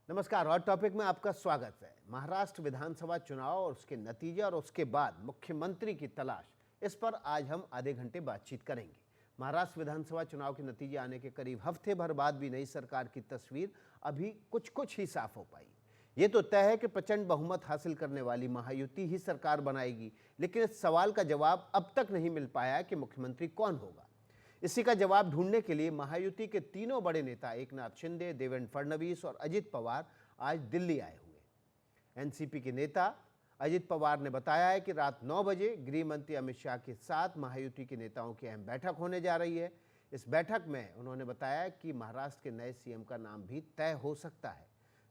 नमस्कार। Hot topic में आपका स्वागत है। महाराष्ट्र विधानसभा चुनाव और उसके नतीजे और उसके बाद मुख्यमंत्री की तलाश, इस पर आज हम आधे घंटे बातचीत करेंगे। महाराष्ट्र विधानसभा चुनाव के नतीजे आने के करीब हफ्ते भर बाद भी नई सरकार की तस्वीर अभी कुछ कुछ ही साफ हो पाई। ये तो तय है कि प्रचंड बहुमत हासिल करने वाली महायुति ही सरकार बनाएगी, लेकिन इस सवाल का जवाब अब तक नहीं मिल पाया कि मुख्यमंत्री कौन होगा। इसी का जवाब ढूंढने के लिए महायुति के तीनों बड़े नेता एकनाथ शिंदे, देवेंद्र फडणवीस और अजित पवार आज दिल्ली आए हुए। एनसीपी के नेता अजित पवार ने बताया है कि रात 9 बजे गृह मंत्री अमित शाह के साथ महायुति के नेताओं की अहम बैठक होने जा रही है। इस बैठक में उन्होंने बताया कि महाराष्ट्र के नए सीएम का नाम भी तय हो सकता है।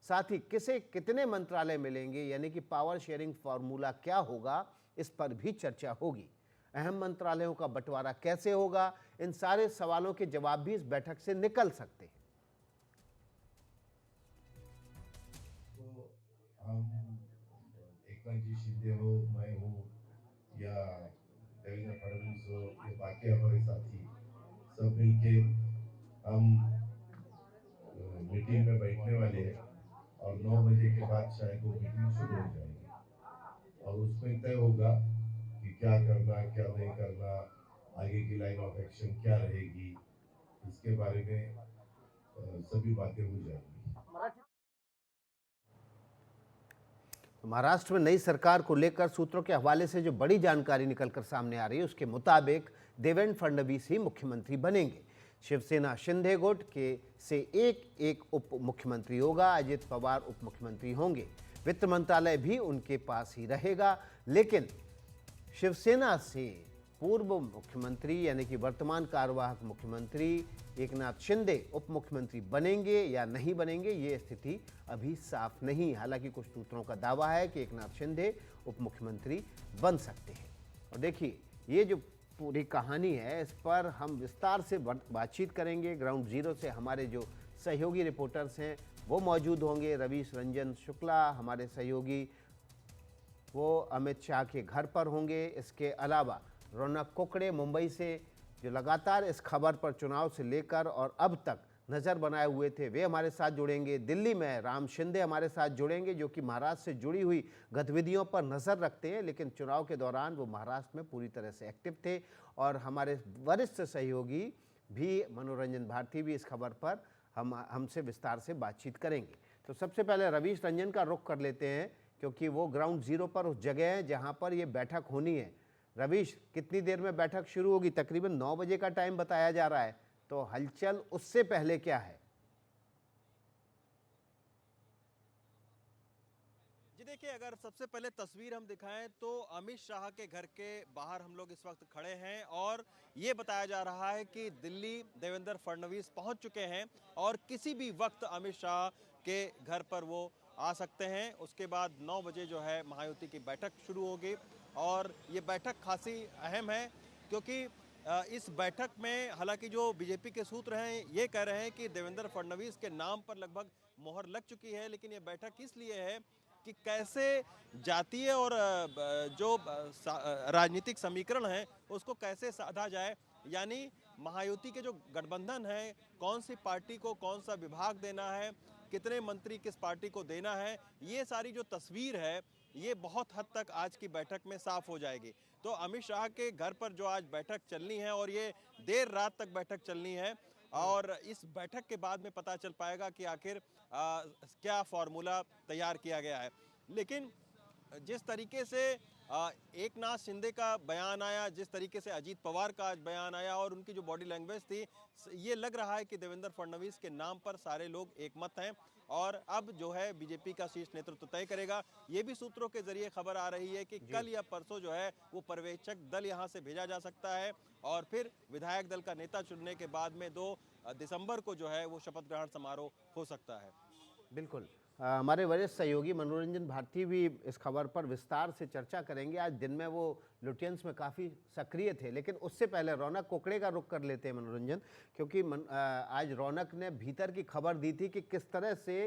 साथ ही किसे कितने मंत्रालय मिलेंगे, यानी कि पावर शेयरिंग फॉर्मूला क्या होगा, इस पर भी चर्चा होगी। अहम मंत्रालयों का बंटवारा कैसे होगा, इन सारे सवालों के जवाब भी इस बैठक से निकल सकते हैं। तो हम एकनाथ जी शिंदे हो, मैं हूँ या देवेंद्र फडणवीस हो या बाकी हमारे साथी सब मिलके हम मीटिंग में बैठने वाले हैं और 9 बजे के बाद शायद वो मीटिंग शुरू हो जाएगी और उसमें तय होगा कि क्या करना क्या नहीं करना, आगे की लाइन ऑफ एक्शन क्या रहेगी, इसके बारे में सभी बातें हो जाएंगी। महाराष्ट्र में नई सरकार को लेकर सूत्रों के हवाले से जो बड़ी जानकारी निकलकर सामने आ रही है, उसके मुताबिक देवेंद्र फडणवीस ही मुख्यमंत्री बनेंगे। शिवसेना शिंदे गुट के से एक उप मुख्यमंत्री होगा। अजित पवार उप मुख्यमंत्री होंगे। वित्त मंत्रालय भी उनके पास ही रहेगा। लेकिन शिवसेना से पूर्व मुख्यमंत्री यानी कि वर्तमान कार्यवाहक मुख्यमंत्री एकनाथ शिंदे उप मुख्यमंत्री बनेंगे या नहीं बनेंगे, ये स्थिति अभी साफ नहीं। हालांकि कुछ सूत्रों का दावा है कि एकनाथ शिंदे उप मुख्यमंत्री बन सकते हैं। और देखिए, ये जो पूरी कहानी है, इस पर हम विस्तार से बातचीत करेंगे। ग्राउंड जीरो से हमारे जो सहयोगी रिपोर्टर्स हैं वो मौजूद होंगे। रवीश रंजन शुक्ला हमारे सहयोगी, वो अमित शाह के घर पर होंगे। इसके अलावा रौनक कुकड़े मुंबई से, जो लगातार इस खबर पर चुनाव से लेकर और अब तक नज़र बनाए हुए थे, वे हमारे साथ जुड़ेंगे। दिल्ली में राम शिंदे हमारे साथ जुड़ेंगे, जो कि महाराष्ट्र से जुड़ी हुई गतिविधियों पर नज़र रखते हैं, लेकिन चुनाव के दौरान वो महाराष्ट्र में पूरी तरह से एक्टिव थे। और हमारे वरिष्ठ सहयोगी भी मनोरंजन भारती भी इस खबर पर हमसे विस्तार से बातचीत करेंगे। तो सबसे पहले रवीश रंजन का रुख कर लेते हैं, क्योंकि वो ग्राउंड जीरो पर उस जगह है जहाँ पर ये बैठक होनी है। रवीश, कितनी देर में बैठक शुरू होगी? तकरीबन 9 बजे का टाइम बताया जा रहा है, तो हलचल उससे पहले क्या है? जी देखिए, अगर सबसे पहले तस्वीर हम दिखाएं तो अमित शाह के घर के बाहर हम लोग इस वक्त खड़े हैं और ये बताया जा रहा है कि दिल्ली देवेंद्र फडणवीस पहुंच चुके हैं और किसी भी वक्त अमित शाह के घर पर वो आ सकते हैं। उसके बाद 9 बजे जो है महायुति की बैठक शुरू होगी और ये बैठक खासी अहम है, क्योंकि इस बैठक में हालांकि जो बीजेपी के सूत्र हैं ये कह रहे हैं कि देवेंद्र फडणवीस के नाम पर लगभग मोहर लग चुकी है, लेकिन ये बैठक इसलिए है कि कैसे जातीय और जो राजनीतिक समीकरण है उसको कैसे साधा जाए, यानी महायुति के जो गठबंधन है, कौन सी पार्टी को कौन सा विभाग देना है, कितने मंत्री किस पार्टी को देना है, ये सारी जो तस्वीर है ये बहुत हद तक आज की बैठक में साफ हो जाएगी। तो अमित शाह के घर पर जो आज बैठक चलनी है और ये देर रात तक बैठक चलनी है और इस बैठक के बाद में पता चल पाएगा कि आखिर क्या फॉर्मूला तैयार किया गया है। लेकिन जिस तरीके से एकनाथ शिंदे का बयान आया, जिस तरीके से अजीत पवार का आज बयान आया और उनकी जो बॉडी लैंग्वेज थी, ये लग रहा है कि देवेंद्र फडणवीस के नाम पर सारे लोग एकमत हैं और अब जो है बीजेपी का शीर्ष नेतृत्व तय करेगा। ये भी सूत्रों के जरिए खबर आ रही है कि कल या परसों जो है वो पर्यवेक्षक दल यहाँ से भेजा जा सकता है और फिर विधायक दल का नेता चुनने के बाद में 2 दिसंबर को जो है वो शपथ ग्रहण समारोह हो सकता है। बिल्कुल। हमारे वरिष्ठ सहयोगी मनोरंजन भारती भी इस खबर पर विस्तार से चर्चा करेंगे। आज दिन में वो लुटियंस में काफ़ी सक्रिय थे, लेकिन उससे पहले रौनक कुकड़े का रुख कर लेते हैं मनोरंजन, क्योंकि आज रौनक ने भीतर की खबर दी थी कि किस तरह से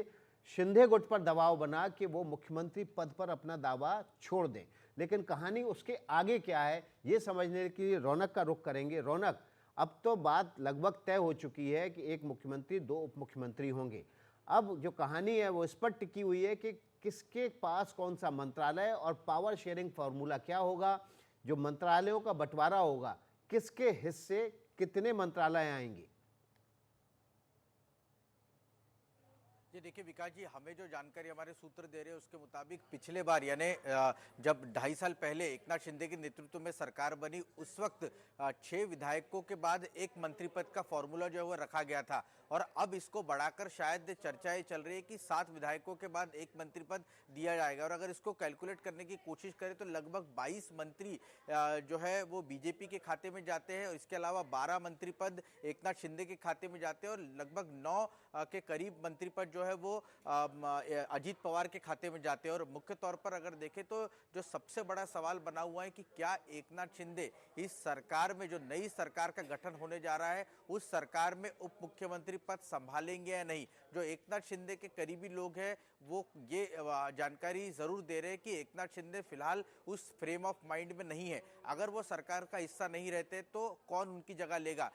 शिंदे गुट पर दबाव बना कि वो मुख्यमंत्री पद पर अपना दावा छोड़ दें। लेकिन कहानी उसके आगे क्या है, ये समझने के लिए रौनक का रुख करेंगे। रौनक, अब तो बात लगभग तय हो चुकी है कि एक मुख्यमंत्री 2 उप मुख्यमंत्री होंगे। अब जो कहानी है वो इस पर टिकी हुई है कि किसके पास कौन सा मंत्रालय और पावर शेयरिंग फॉर्मूला क्या होगा, जो मंत्रालयों का बंटवारा होगा, किसके हिस्से कितने मंत्रालय आएंगे। जी देखिए विकास जी, हमें जो जानकारी हमारे सूत्र दे रहे हैं उसके मुताबिक पिछले बार यानी जब 2.5 साल पहले एकनाथ शिंदे के नेतृत्व में सरकार बनी उस वक्त 6 विधायकों के बाद एक मंत्री पद का फॉर्मूला जो है वो रखा गया था, और अब इसको बढ़ाकर शायद चर्चाएं चल रही है कि 7 विधायकों के बाद एक मंत्री पद दिया जाएगा। और अगर इसको कैलकुलेट करने की कोशिश करें तो लगभग 22 मंत्री जो है वो बीजेपी के खाते में जाते हैं, और इसके अलावा 12 मंत्री पद एकनाथ शिंदे के खाते में जाते हैं, और लगभग 9 के करीब मंत्री पद जो है वो अजीत पवार के खाते में जाते हैं। और मुख्य तौर पर अगर देखें तो जो सबसे बड़ा सवाल बना हुआ है कि क्या एकनाथ शिंदे इस सरकार में, जो नई सरकार का गठन होने जा रहा है, उस सरकार में उप मुख्यमंत्री पद संभालेंगे या नहीं। जो एकनाथ शिंदे के करीबी लोग हैं वो ये जानकारी जरूर दे रहे हैं कि एकनाथ शिंदे फिलहाल उस फ्रेम ऑफ माइंड में नहीं है। अगर वो सरकार का हिस्सा नहीं रहते तो कौन उनकी जगह लेगा।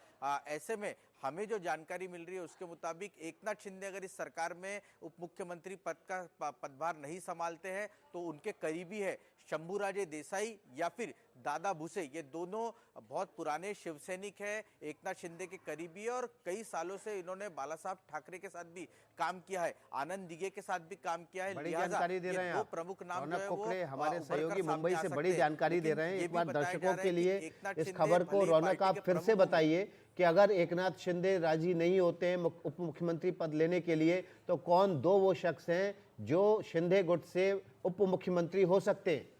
ऐसे में हमें जो जानकारी मिल रही है उसके मुताबिक एकनाथ शिंदे अगर इस सरकार में उप मुख्यमंत्री पद का पदभार नहीं संभालते हैं तो उनके करीबी है शंभूराजे देसाई या फिर दादा भुसे। ये दोनों बहुत पुराने शिवसैनिक हैं, एकनाथ शिंदे के करीबी है, और कई सालों से इन्होंने बाला साहब ठाकरे के साथ भी काम किया है, आनंद दिगे के साथ भी काम किया है। बड़ी जानकारी दे रहे हैं दो आप। प्रमुख नाम रौनक जो है वो कुकड़े हमारे उभर कर सहयोगी सामने मुंबई आ से सकते बड़ी हैं। जानकारी दे लेकिन रहे हैं। ये एक भी बार बताया जा दर्शकों रहा के है कि लिए एकनाथ इस शिंदे खबर को भले ही रौनक पार्टी आप के फिर से प्रमुख हों, बताइए कि अगर एकनाथ शिंदे राजी नहीं होते हैं उप मुख्यमंत्री पद लेने के लिए तो कौन 2 वो शख्स हैं जो शिंदे गुट से उप मुख्यमंत्री हो सकते हैं।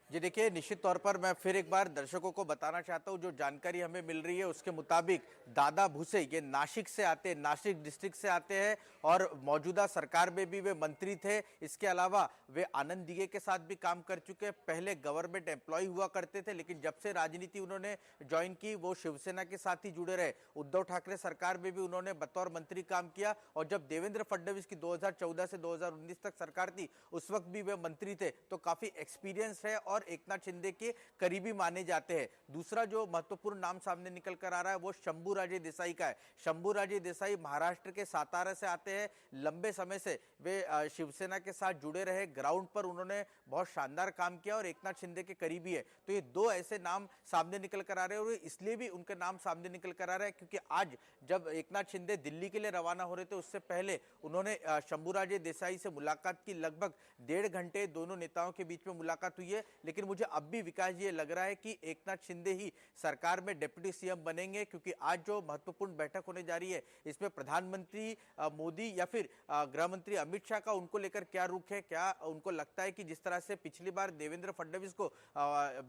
जी देखिए, निश्चित तौर पर मैं फिर एक बार दर्शकों को बताना चाहता हूं, जो जानकारी हमें मिल रही है उसके मुताबिक दादा भुसे ये नासिक से आते हैं, नासिक डिस्ट्रिक्ट से आते हैं, और मौजूदा सरकार में भी वे मंत्री थे। इसके अलावा वे आनंद दिगे के साथ भी काम कर चुके हैं। पहले गवर्नमेंट एम्प्लॉय हुआ करते थे, लेकिन जब से राजनीति उन्होंने ज्वाइन की वो शिवसेना के साथ ही जुड़े रहे। उद्धव ठाकरे सरकार में भी उन्होंने बतौर मंत्री काम किया, और जब देवेंद्र फडणवीस की 2014 से 2019 तक सरकार थी उस वक्त भी वे मंत्री थे। तो काफी एक्सपीरियंस है और एकनाथ शिंदे के करीबी माने जाते हैं। दूसरा जो महत्वपूर्ण नाम सामने निकल कर आ रहा है वो शंभूराजे देसाई का है। शंभूराजे देसाई महाराष्ट्र के सातारा से आते हैं। लंबे समय से वे शिवसेना के साथ जुड़े रहे, ग्राउंड पर उन्होंने बहुत शानदार काम किया और एकनाथ शिंदे के करीबी है। तो ये 2 ऐसे नाम सामने निकल कर आ रहे हैं, और इसलिए भी उनके नाम सामने निकल कर आ रहे हैं क्योंकि आज जब एकनाथ शिंदे दिल्ली के लिए रवाना हो रहे थे उससे पहले उन्होंने शंभूराजे देसाई से मुलाकात की। लगभग 1.5 घंटे दोनों नेताओं के बीच में मुलाकात हुई है। लेकिन मुझे अब भी विकास ये लग रहा है कि एकनाथ शिंदे ही सरकार में डिप्टी सीएम बनेंगे, क्योंकि आज जो महत्वपूर्ण बैठक होने जा रही है इसमें प्रधानमंत्री मोदी या फिर गृह मंत्री अमित शाह का उनको लेकर क्या रुख है। क्या उनको लगता है कि जिस तरह से पिछली बार देवेंद्र फडणवीस को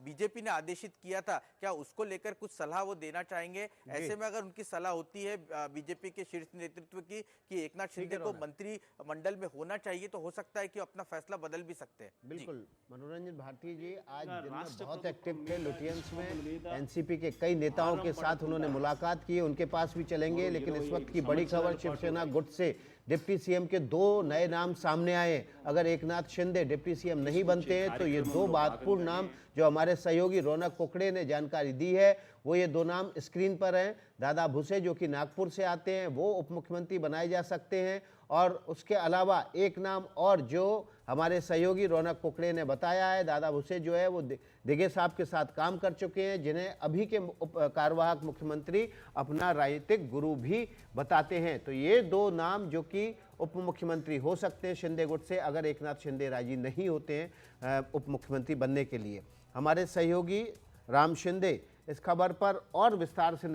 बीजेपी ने आदेशित किया था, क्या उसको लेकर कुछ सलाह वो देना चाहेंगे। ऐसे में अगर उनकी सलाह होती है बीजेपी के शीर्ष नेतृत्व की कि एकनाथ शिंदे को मंत्री मंडल में होना चाहिए, तो हो सकता है कि अपना फैसला बदल भी सकते हैं। बिल्कुल। मनोरंजन भारती जी आज दिन में बहुत एक्टिव थे लुटियंस में। एनसीपी के कई नेताओं के साथ उन्होंने मुलाकात की, उनके पास भी चलेंगे। लेकिन इस वक्त की बड़ी खबर शिवसेना गुट से डिप्टी सीएम के 2 नए नाम सामने आए। अगर एकनाथ शिंदे डिप्टी सीएम नहीं बनते हैं तो ये 2 महत्वपूर्ण नाम जो हमारे सहयोगी रौनक कुकड़े ने जानकारी दी है वो ये 2 नाम स्क्रीन पर हैं। दादा भुसे जो कि नागपुर से आते हैं वो उप मुख्यमंत्री बनाए जा सकते हैं, और उसके अलावा एक नाम और जो हमारे सहयोगी रौनक कुकड़े ने बताया है, दादा भुसे जो है वो दिगे साहब के साथ काम कर चुके हैं, जिन्हें अभी के कार्यवाहक मुख्यमंत्री अपना राजनीतिक गुरु भी बताते हैं। तो ये 2 नाम जो कि उप मुख्यमंत्री हो सकते हैं शिंदे गुट से, अगर एकनाथ शिंदे राजी नहीं होते हैं उप मुख्यमंत्री बनने के लिए। हमारे सहयोगी राम शिंदे इस खबर पर और विस्तार से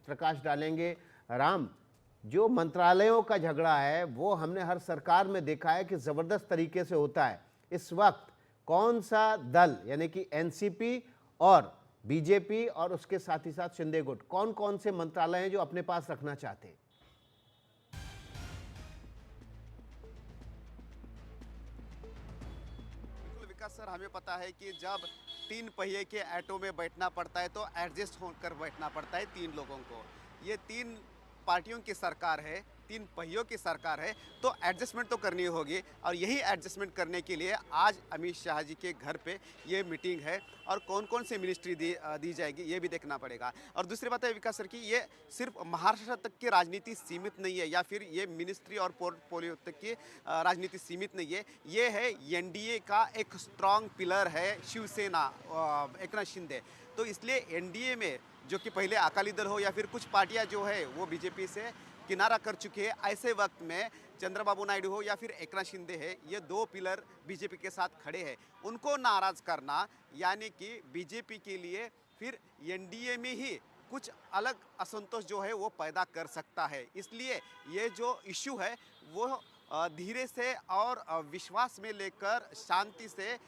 प्रकाश डालेंगे। राम, जो मंत्रालयों का झगड़ा है वो हमने हर सरकार में देखा है कि ज़बरदस्त तरीके से होता है। इस वक्त कौन सा दल यानी कि एनसीपी और बीजेपी और उसके साथ ही साथ शिंदे गुट कौन कौन से मंत्रालय हैं जो अपने पास रखना चाहते हैं? बिल्कुल विकास सर, हमें पता है कि जब 3 पहिए के ऑटो में बैठना पड़ता है तो एडजस्ट होकर बैठना पड़ता है 3 लोगों को। ये 3 पार्टियों की सरकार है। तीन पहियों की सरकार है तो एडजस्टमेंट तो करनी होगी, और यही एडजस्टमेंट करने के लिए आज अमित शाह जी के घर पे ये मीटिंग है, और कौन कौन सी मिनिस्ट्री दी जाएगी ये भी देखना पड़ेगा। और दूसरी बात है विकास सर की, ये सिर्फ महाराष्ट्र तक की राजनीति सीमित नहीं है, या फिर ये मिनिस्ट्री और पोर्टफोलियो तक की राजनीति सीमित नहीं है, ये है एनडीए का एक स्ट्रांग पिलर है शिवसेना, एकनाथ शिंदे। तो इसलिए एनडीए में जो कि पहले अकाली दल हो या फिर कुछ पार्टियां जो है वो बीजेपी से किनारा कर चुकी है, ऐसे वक्त में चंद्रबाबू नायडू हो या फिर एकनाथ शिंदे है, ये दो पिलर बीजेपी के साथ खड़े हैं। उनको नाराज करना यानी कि बीजेपी के लिए फिर एनडीए में ही कुछ अलग असंतोष जो है वो पैदा कर सकता है। इसलिए ये जो इश्यू है वो धीरे से और विश्वास में लेकर शांति से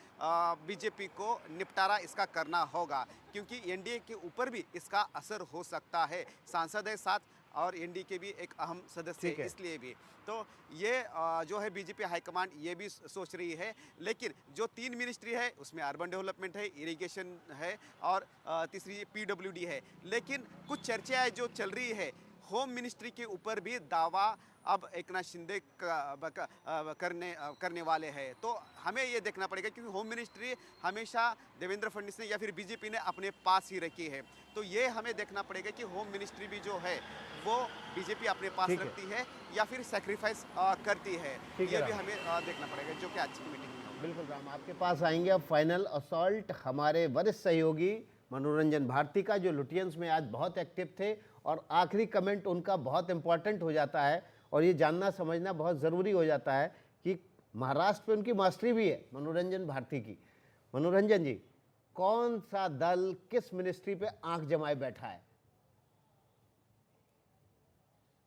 बीजेपी को निपटारा इसका करना होगा, क्योंकि एनडीए के ऊपर भी इसका असर हो सकता है। सांसद है साथ और एनडीए के भी एक अहम सदस्य है, इसलिए भी तो ये जो है बीजेपी हाईकमांड ये भी सोच रही है। लेकिन जो तीन मिनिस्ट्री है उसमें अर्बन डेवलपमेंट है, इरिगेशन है और तीसरी पीडब्ल्यूडी है। लेकिन कुछ चर्चाएं जो चल रही है, होम मिनिस्ट्री के ऊपर भी दावा अब एकनाथ शिंदे करने वाले हैं। तो हमें ये देखना पड़ेगा, क्योंकि होम मिनिस्ट्री हमेशा देवेंद्र फडणवीस ने या फिर बीजेपी ने अपने पास ही रखी है। तो ये हमें देखना पड़ेगा कि होम मिनिस्ट्री भी जो है वो बीजेपी अपने पास रखती है या फिर सेक्रीफाइस करती है, ये भी हमें देखना पड़ेगा, जो कि आज की मीटिंग में। बिल्कुल राम, आपके पास आएंगे अब फाइनल असॉल्ट हमारे वरिष्ठ सहयोगी मनोरंजन भारती का, जो लुटियंस में आज बहुत एक्टिव थे, और आखिरी कमेंट उनका बहुत इंपॉर्टेंट हो जाता है और ये जानना समझना बहुत ज़रूरी हो जाता है कि महाराष्ट्र पे उनकी मास्टरी भी है मनोरंजन भारती की। मनोरंजन जी, कौन सा दल किस मिनिस्ट्री पे आंख जमाए बैठा है?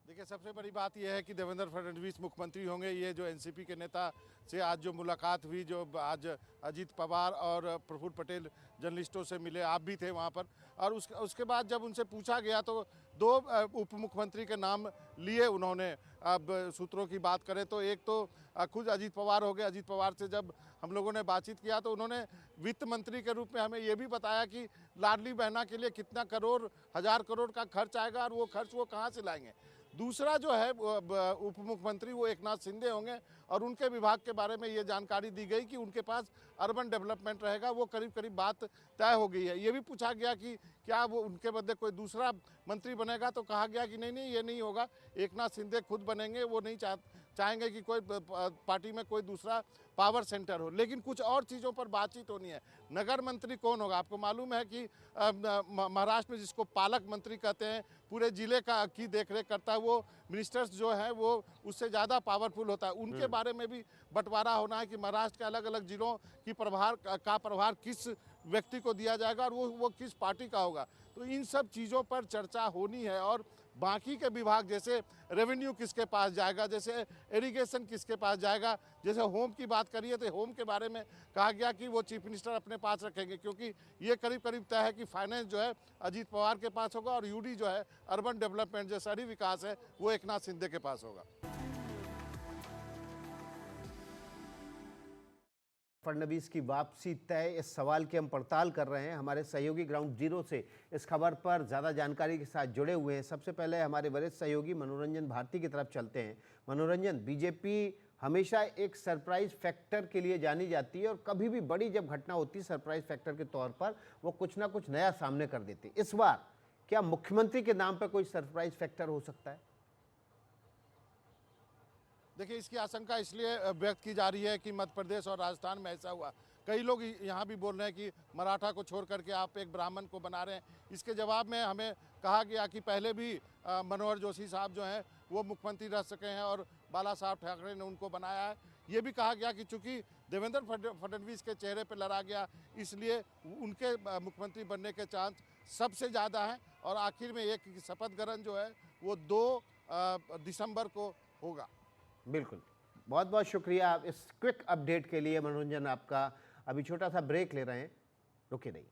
देखिए, सबसे बड़ी बात यह है कि देवेंद्र फडणवीस मुख्यमंत्री होंगे। ये जो एनसीपी के नेता से आज जो मुलाकात हुई, जो आज अजीत पवार और प्रफुल्ल पटेल जर्नलिस्टों से मिले, आप भी थे वहाँ पर, और उसके बाद जब उनसे पूछा गया तो दो उप मुख्यमंत्री के नाम लिए उन्होंने। अब सूत्रों की बात करें तो एक तो खुद अजीत पवार हो गए। अजीत पवार से जब हम लोगों ने बातचीत किया तो उन्होंने वित्त मंत्री के रूप में हमें ये भी बताया कि लाडली बहना के लिए कितना करोड़, 1000 करोड़ का खर्च आएगा और वो खर्च वो कहाँ से लाएंगे। दूसरा जो है उप मुख्यमंत्री वो एकनाथ शिंदे होंगे, और उनके विभाग के बारे में ये जानकारी दी गई कि उनके पास अर्बन डेवलपमेंट रहेगा। वो करीब करीब बात तय हो गई है। ये भी पूछा गया कि क्या वो उनके बदले कोई दूसरा मंत्री बनेगा, तो कहा गया कि नहीं ये नहीं होगा, एकनाथ शिंदे खुद बनेंगे। वो नहीं चाहेंगे कि कोई पार्टी में कोई दूसरा पावर सेंटर हो। लेकिन कुछ और चीज़ों पर बातचीत होनी है। नगर मंत्री कौन होगा? आपको मालूम है कि महाराष्ट्र में जिसको पालक मंत्री कहते हैं, पूरे जिले की देखरेख करता है, वो मिनिस्टर्स जो है वो उससे ज़्यादा पावरफुल होता है। उनके बारे में भी बंटवारा होना है कि महाराष्ट्र के अलग अलग जिलों की प्रभार किस व्यक्ति को दिया जाएगा और वो किस पार्टी का होगा। तो इन सब चीज़ों पर चर्चा होनी है। और बाकी के विभाग, जैसे रेवेन्यू किसके पास जाएगा, जैसे इरिगेशन किसके पास जाएगा, जैसे होम की बात करिए तो होम के बारे में कहा गया कि वो चीफ मिनिस्टर अपने पास रखेंगे, क्योंकि ये करीब करीब तय है कि फाइनेंस जो है अजीत पवार के पास होगा और यूडी जो है अर्बन डेवलपमेंट जो शहरी विकास है वो एकनाथ शिंदे के पास होगा। फडणवीस की वापसी तय, इस सवाल की हम पड़ताल कर रहे हैं। हमारे सहयोगी ग्राउंड जीरो से इस खबर पर ज़्यादा जानकारी के साथ जुड़े हुए हैं। सबसे पहले हमारे वरिष्ठ सहयोगी मनोरंजन भारती की तरफ चलते हैं। मनोरंजन, बीजेपी हमेशा एक सरप्राइज फैक्टर के लिए जानी जाती है और कभी भी बड़ी जब घटना होती है सरप्राइज फैक्टर के तौर पर वो कुछ ना कुछ नया सामने कर देती है। इस बार क्या मुख्यमंत्री के नाम पर कोई सरप्राइज फैक्टर हो सकता है? देखिए, इसकी आशंका इसलिए व्यक्त की जा रही है कि मध्य प्रदेश और राजस्थान में ऐसा हुआ। कई लोग यहाँ भी बोल रहे हैं कि मराठा को छोड़ करके आप एक ब्राह्मण को बना रहे हैं। इसके जवाब में हमें कहा गया कि पहले भी मनोहर जोशी साहब जो हैं वो मुख्यमंत्री रह सके हैं और बाला साहब ठाकरे ने उनको बनाया है। ये भी कहा गया कि चूंकि देवेंद्र फडणवीस के चेहरे पर लड़ा गया, इसलिए उनके मुख्यमंत्री बनने के चांस सबसे ज़्यादा हैं। और आखिर में एक शपथ ग्रहण जो है वो 2 दिसंबर को होगा। बिल्कुल, बहुत बहुत शुक्रिया इस क्विक अपडेट के लिए मनोरंजन आपका। अभी छोटा सा ब्रेक ले रहे हैं, रुके रहिए।